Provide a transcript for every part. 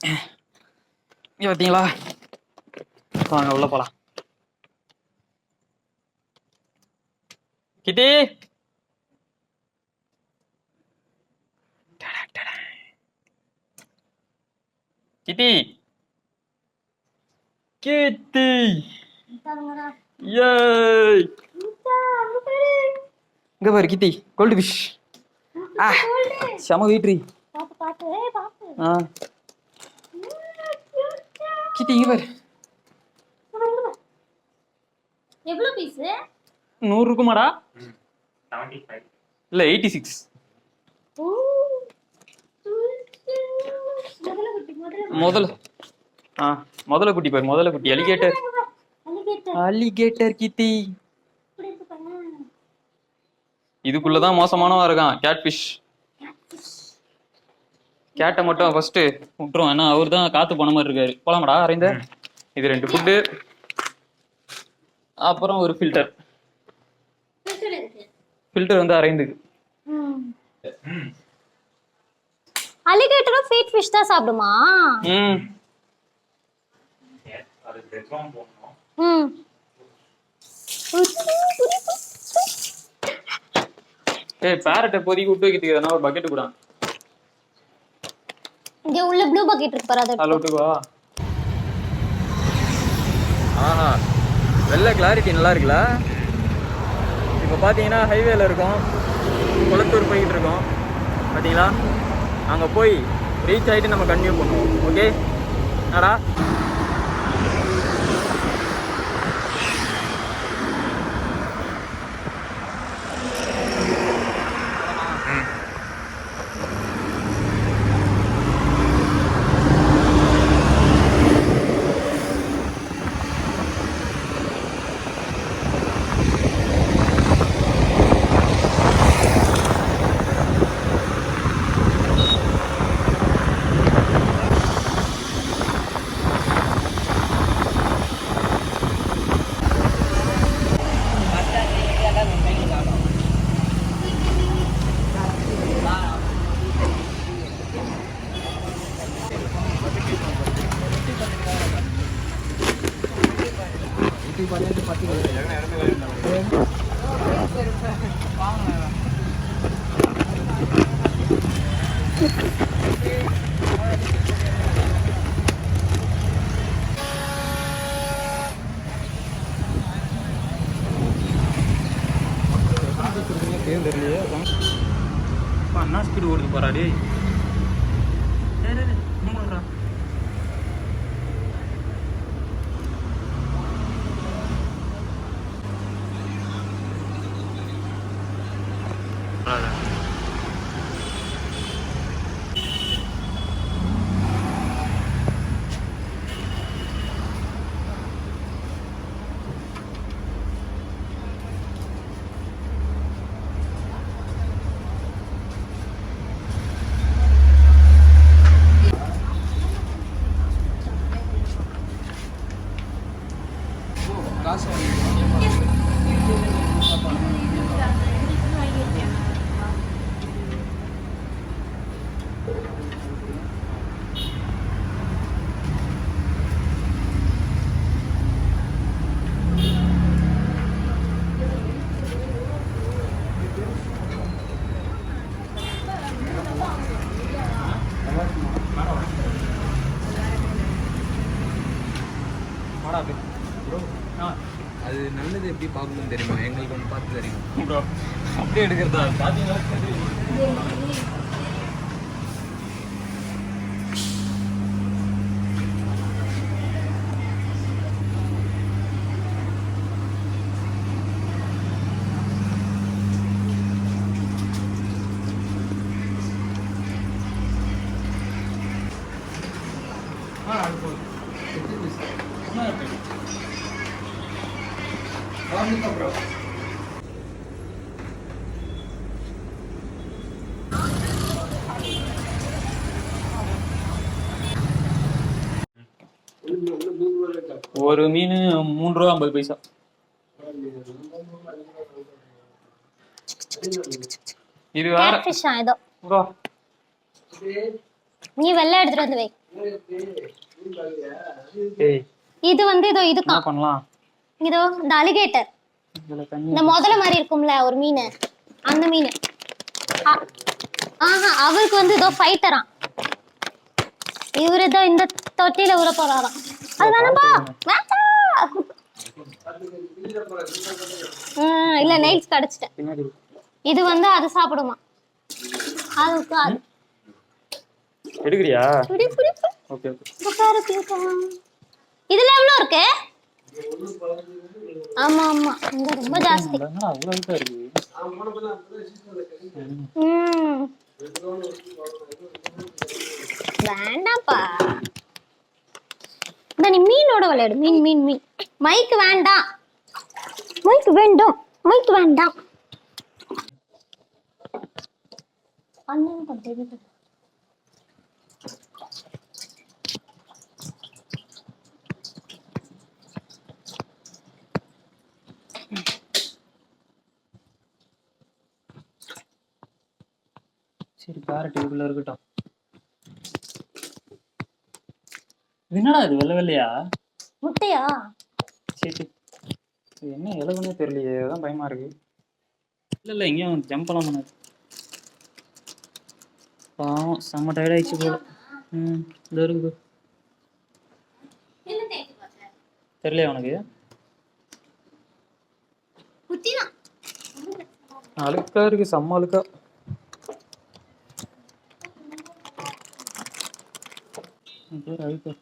இங்க பாத்தீங்களா? வாங்க உள்ள போலாம். கிட்டி கிட்டி கிட்டி ஏய் இங்க பாரு கிட்டி கோல்டு ஃபிஷ். செம வீட்ரி. கிட்டி இங்க பாரு. எவ்வளவு பீஸ்? 100 இருக்குமாடா? 75 இல்ல 86. முதல்ல குட்டி பாரு, முதல்ல குட்டி அலிகேட்டர். அலிகேட்டர் கிட்டி. இதுக்குள்ளதான் மோசமானவா இருக்கான் கேட்ஃபிஷ். கேட்டை மட்டும் ஃபர்ஸ்ட் விட்டுரும், ஏன்னா அவர் தான் காத்து போன மாதிரி இருக்காரு. போலாமாடா அரைந்த? இது 2 ஃபுட்டு, அப்புறம் ஒரு ஃபில்டர். ஃபில்டர் வந்து அரைந்துக்கு. அலிகேட்டரும் ஃபீட் ஃபிஷ் தான் சாப்பிடுமா? ஏய் பேரட்டை பொதிக்கு விட்டு வைக்கிறதுக்கு எதனா ஒரு பக்கெட் கூட. இங்க உள்ள ப்ளூ பக்கெட் இருக்கு பாரு, அத விட்டுக்கோ. ஆஹா, வெள்ளை கிளாரிட்டி நல்லா இருக்குல்ல. இப்போ பார்த்தீங்கன்னா ஹைவேல இருக்கோம், கொளத்தூர் போய்கிட்டு இருக்கோம். பார்த்தீங்களா, அங்கே போய் ரீச் ஆகிட்டு நம்ம கன்டினியூ பண்ணுவோம். ஓகே என்னடா? அண்ணா ஸ்பீடு ஓடுது போறாடி. அது நல்லது எப்படி பார்க்கணும்னு தெரியுமா? எங்களுக்கு ஒன்று பார்த்து தெரியும் ப்ரோ. அப்படியே எடுக்கிறதா பார்த்தீங்களா? ப்ரோ ஒரு மீன் 3 ரூபா 50 பைசா. இது வேற கேட்ஃபிஷ் ஆ? ஏதோ ப்ரோ நீ வெள்ளை எடுத்துட்டு வந்து வை. ஏய் இது வந்து இதோ என்ன இதுக்கான். பண்ணலாம்? இதோ இந்த அலிகேட்டர். இதுல தண்ணி இந்த முதல்ல மாதிரி இருக்கும்ல ஒரு மீன், அந்த மீன். ஆஹா, அவருக்கு வந்து இதோ ஃபைட்டரான். இவரு இதோ இந்த தொட்டியில உள்ள போறாராம். அது வேணாம்பா, வேண்டாம். இல்ல நைட்ஸ் கடிச்சிட்டேன். பின்னாடி இது வந்து அது சாப்பிடுமா, அதுக்கு அது எடுக்கறியா? புடி புடி புடி. Okay okay. இந்த பாரு கியூட்டா. இதுல எவ்வளவு இருக்கு? ஆமா ஆமா, இங்க ரொம்ப ஜாஸ்தி. என்னடா அவ்வளவு ஹைட்டா இருக்கு? வேண்டாப்பா. இந்த நீ மீனோட விளையாடு. மீன் மீன் மீன். மைக் வேண்டாம், மைக் வேண்டாம், மைக் வேண்டாம். அண்ணன் பண்றது சரி, கேரட் இதுக்குள்ள இருக்கட்டும். இது என்னடா இது வெள்ளை வெள்ளையா? முட்டையா? சரி, இது என்ன இலகுனே தெரியலையே, அதான் பயமா இருக்கு. இல்ல எங்கேயும் ஜம்ப் எல்லாம் பண்ணாது. பாவம், செம்ம டயர்ட் ஆயிடுச்சு போல. இது இருக்கு. தெரியலையா உனக்கு? அழுக்கா இருக்கு, செம்ம அழுக்கா. அழுக்கா.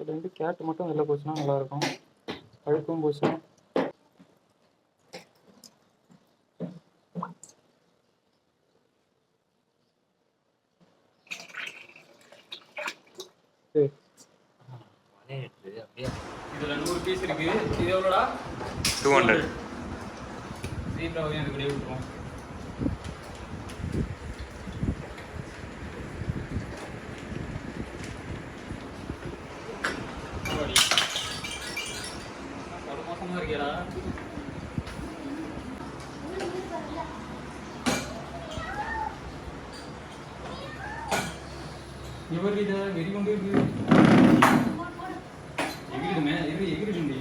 இது வந்து கேட் மட்டும் வெளில போச்சுன்னா நல்லா இருக்கும். அழுக்கும் போச்சுன்னா இதுல 100 பீஸ் இருக்கு. இது எவ்வளோடா? 200. Zeebra வையும் இது கூடயே விட்டுருவோம். ஒரு மாசமா இருக்கியாடா? இவர் இதை வெறி கொண்டு இருக்கு. எகிரிடுமே, எகிரிடுண்டி.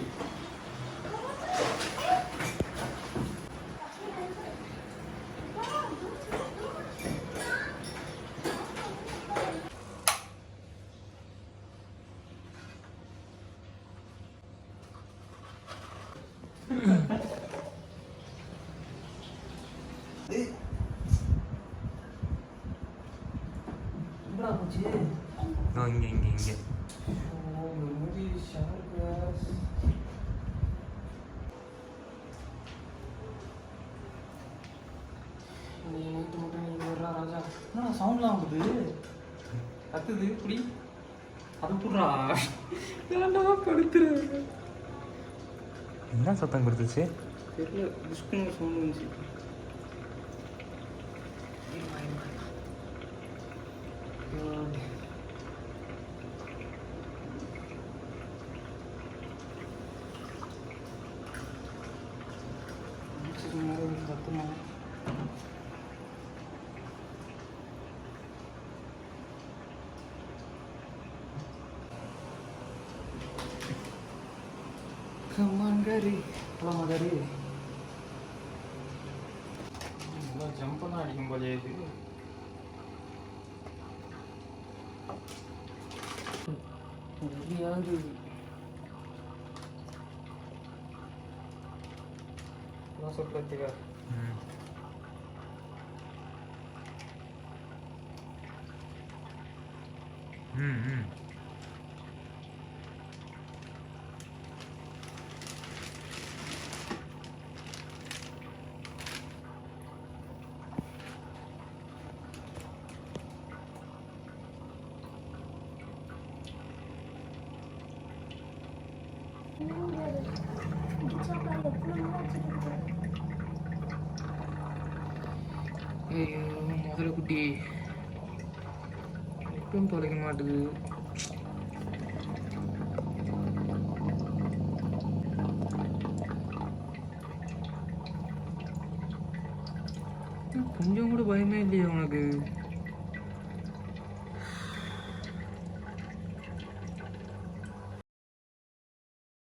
இங்கே சவுண்ட்லாம் வருது, கத்துது. இப்படி அது புடுறா. படுத்துரு. என்ன சத்தம் கொடுத்துச்சு? தெரியல, புஷ்குன்னு சவுண்ட் வந்துச்சு. சத்தமா கம்மாங்கரி பழமகரி நல்லா ஜம்பெல்லாம் அடிக்கும் போலே. இது யாரு சொல்றதுக்கா? ஐயோ, முதல்ல குட்டி எப்பவும் தொலைக்க மாட்டுது. கொஞ்சம் கூட பயமே இல்லையா உனக்கு?